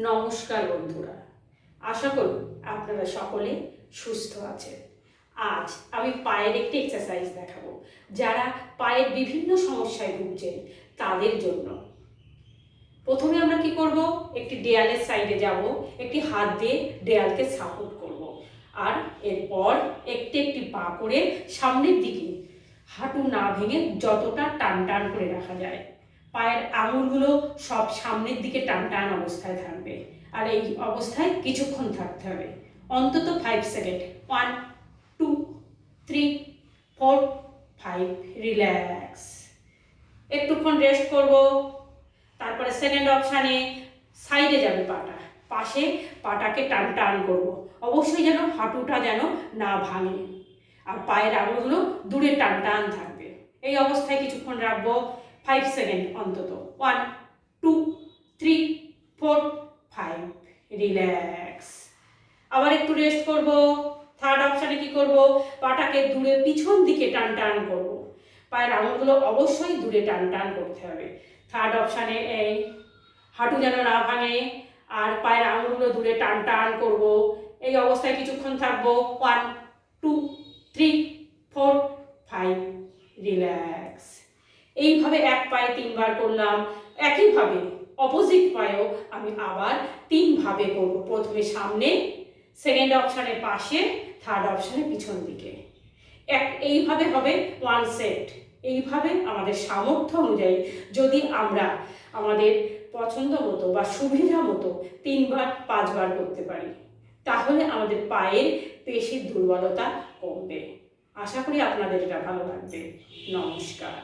নমস্কার বন্ধুরা, আশা করি আপনারা সকলে সুস্থ আছেন। আজ আমি পায়ের একটি এক্সারসাইজ দেখাবো, যারা পায়ের বিভিন্ন সমস্যায় ভুগছেন তাদের জন্য। প্রথমে আমরা কি করব, একটি দেয়ালের সাইডে যাব, একটি হাত দিয়ে দেয়ালকে সাপোর্ট করব, আর এরপর একটি একটি পা করে সামনের দিকে হাঁটু না ভেঙে যতটা টান টান করে রাখা যায়, পায়ের আঙুলগুলো সব সামনের দিকে টান টান অবস্থায় থাকবে। আর এই অবস্থায় কিছুক্ষণ থাকতে হবে, অন্তত 5 সেকেন্ড। 1 2 3 4 5, রিল্যাক্স। একটুক্ষণ রেস্ট করব, তারপরে সেকেন্ড অপশানে সাইডে যাবে পাটা, পাশে পাটাকে টান টান করব, অবশ্যই যেন হাঁটুটা যেন না ভাঙে, আর পায়ের আঙুলগুলো দূরে টান টান থাকবে। এই অবস্থায় কিছুক্ষণ রাখবো, 5 সেকেন্ড অন্তত। 1 2 3 4 5, রিল্যাক্স। আবার একটু রেস্ট করব। থার্ড অপশানে কি করব, পাটাকে দূরে পিছন দিকে টান টান করব, পায়ের আঙুলগুলো অবশ্যই দূরে টান টান করতে হবে। থার্ড অপশানে এই হাঁটু যেন না ভাঙে, আর পায়ের আঙুলগুলো দূরে টান টান করব। এই অবস্থায় কিছুক্ষণ থাকবো। 1 2 3 4 5, রিল্যাক্স। এইভাবে এক পায়ে 3 বার করলাম। একইভাবে অপোজিট পায়েও আমি আবার 3 ভাবে করব। প্রথমে সামনে, সেকেন্ড অপশানে পাশে, থার্ড অপশানে পিছন দিকে। এইভাবে হবে 1 সেট। এইভাবে আমাদের সামর্থ্য অনুযায়ী যদি আমরা আমাদের পছন্দ মতো বা সুবিধা মতো 3 বার 5 বার করতে পারি, তাহলে আমাদের পায়ের পেশির দুর্বলতা কমবে। আশা করি আপনাদের এটা ভালো লাগবে। নমস্কার।